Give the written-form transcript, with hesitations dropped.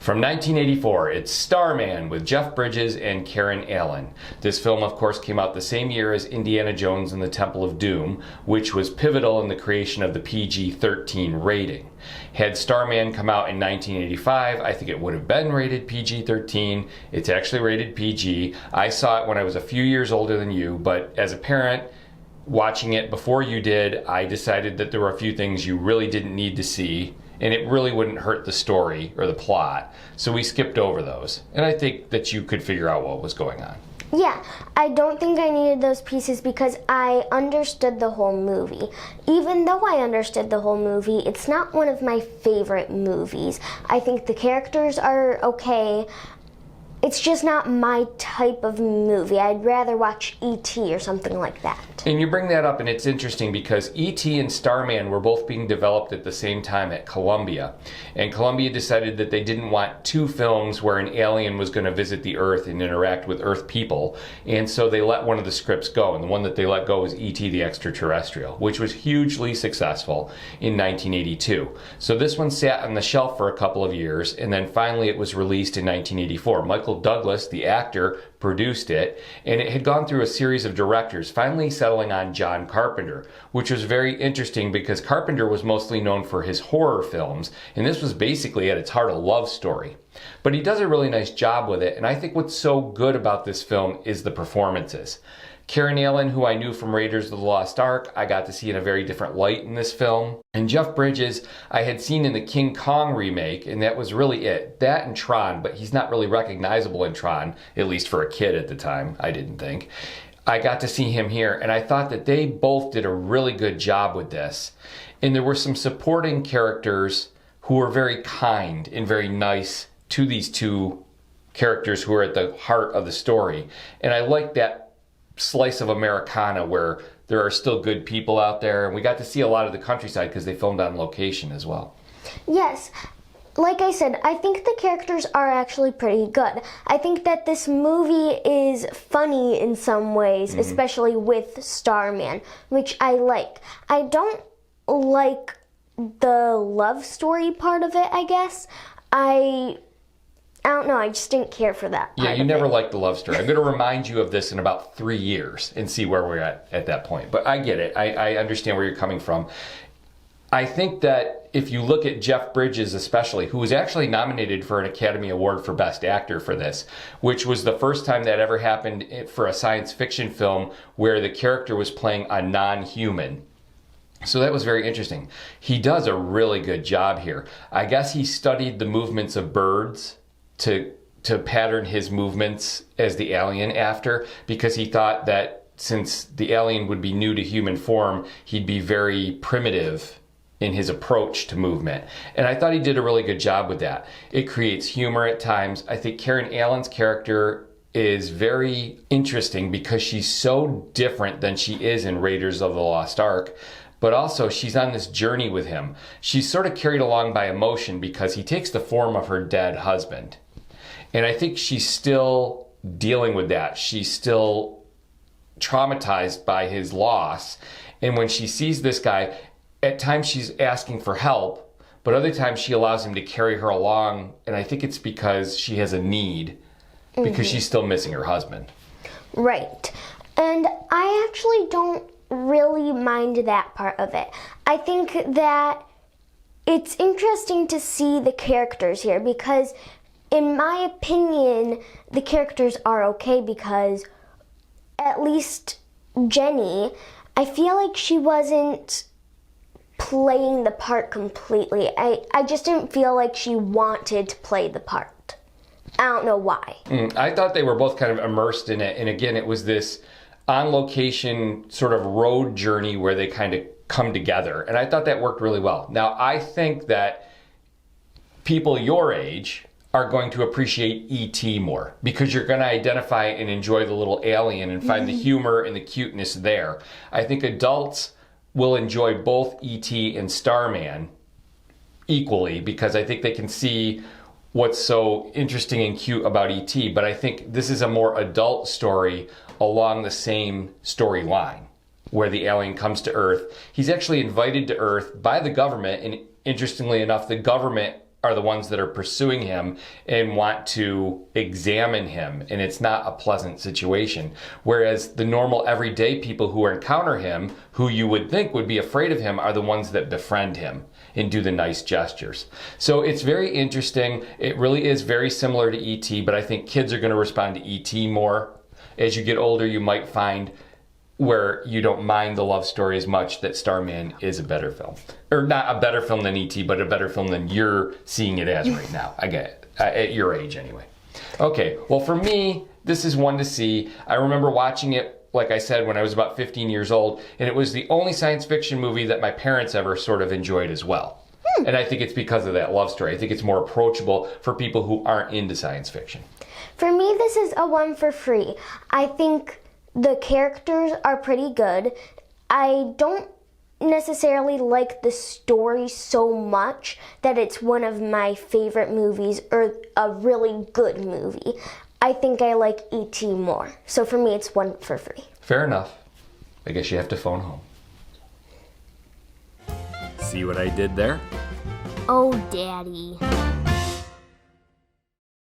From 1984, it's Starman with Jeff Bridges and Karen Allen. This film, of course, came out the same year as Indiana Jones and the Temple of Doom, which was pivotal in the creation of the PG-13 rating. Had Starman come out in 1985, I think it would have been rated PG-13. It's actually rated PG. I saw it when I was a few years older than you, but as a parent, watching it before you did, I decided that there were a few things you really didn't need to see, and it really wouldn't hurt the story or the plot. So we skipped over those. And I think that you could figure out what was going on. Yeah, I don't think I needed those pieces because I understood the whole movie. Even though I understood the whole movie, it's not one of my favorite movies. I think the characters are okay. It's just not my type of movie. I'd rather watch E.T. or something like that. And you bring that up, and it's interesting because E.T. and Starman were both being developed at the same time at Columbia. And Columbia decided that they didn't want two films where an alien was going to visit the Earth and interact with Earth people. And so they let one of the scripts go. And the one that they let go was E.T. the Extraterrestrial, which was hugely successful in 1982. So this one sat on the shelf for a couple of years, and then finally it was released in 1984. Michael Douglas, the actor, produced it, and it had gone through a series of directors, finally settling on John Carpenter, which was very interesting because Carpenter was mostly known for his horror films, and this was basically at its heart a love story. But he does a really nice job with it, and I think what's so good about this film is the performances. Karen Allen, who I knew from Raiders of the Lost Ark, I got to see in a very different light in this film. And Jeff Bridges, I had seen in the King Kong remake, and that was really it. That and Tron, but he's not really recognizable in Tron, at least for a kid at the time, I didn't think. I got to see him here, and I thought that they both did a really good job with this. And there were some supporting characters who were very kind and very nice to these two characters who are at the heart of the story. And I liked that slice of Americana where there are still good people out there, and we got to see a lot of the countryside because they filmed on location as well. Yes, like I said, I think the characters are actually pretty good. I think that this movie is funny in some ways, especially with Starman, which I like. I don't like the love story part of it, I guess. I don't know, I just didn't care for that part. Yeah, you never liked the love story. I'm going to remind you of this in about 3 years and see where we're at that point. But I get it. I understand where you're coming from. I think that if you look at Jeff Bridges especially, who was actually nominated for an Academy Award for Best Actor for this, which was the first time that ever happened for a science fiction film where the character was playing a non-human. So that was very interesting. He does a really good job here. I guess he studied the movements of birds to pattern his movements as the alien after, because he thought that since the alien would be new to human form, he'd be very primitive in his approach to movement. And I thought he did a really good job with that. It creates humor at times. I think Karen Allen's character is very interesting because she's so different than she is in Raiders of the Lost Ark. But also, she's on this journey with him. She's sort of carried along by emotion because he takes the form of her dead husband. And I think she's still dealing with that. She's still traumatized by his loss. And when she sees this guy, at times she's asking for help, but other times she allows him to carry her along. And I think it's because she has a need, because she's still missing her husband. Right. And I actually don't really mind that part of it. I think that it's interesting to see the characters here because in my opinion, the characters are okay because at least Jenny, I feel like she wasn't playing the part completely. I just didn't feel like she wanted to play the part. I don't know why. I thought they were both kind of immersed in it. And again, it was this on-location sort of road journey where they kind of come together. And I thought that worked really well. Now, I think that people your age are going to appreciate E.T. more because you're going to identify and enjoy the little alien and find the humor and the cuteness there. I think adults will enjoy both E.T. and Starman equally because I think they can see what's so interesting and cute about E.T., but I think this is a more adult story along the same storyline where the alien comes to Earth. He's actually invited to Earth by the government, and interestingly enough, the government are the ones that are pursuing him and want to examine him, and it's not a pleasant situation. Whereas the normal everyday people who encounter him, who you would think would be afraid of him, are the ones that befriend him and do the nice gestures. So it's very interesting. It really is very similar to E.T., but I think kids are going to respond to E.T. more. As you get older, you might find where you don't mind the love story as much, that Starman is a better film. Or not a better film than E.T., but a better film than you're seeing it as right now. I get it. At your age, anyway. Okay, well, for me, this is one to see. I remember watching it, like I said, when I was about 15 years old, and it was the only science fiction movie that my parents ever sort of enjoyed as well. And I think it's because of that love story. I think it's more approachable for people who aren't into science fiction. For me, this is a 1 for free. I think the characters are pretty good. I don't necessarily like the story so much that it's one of my favorite movies or a really good movie. I think I like E.T. more. So for me, it's 1 for free. Fair enough. I guess you have to phone home. See what I did there? Oh, Daddy.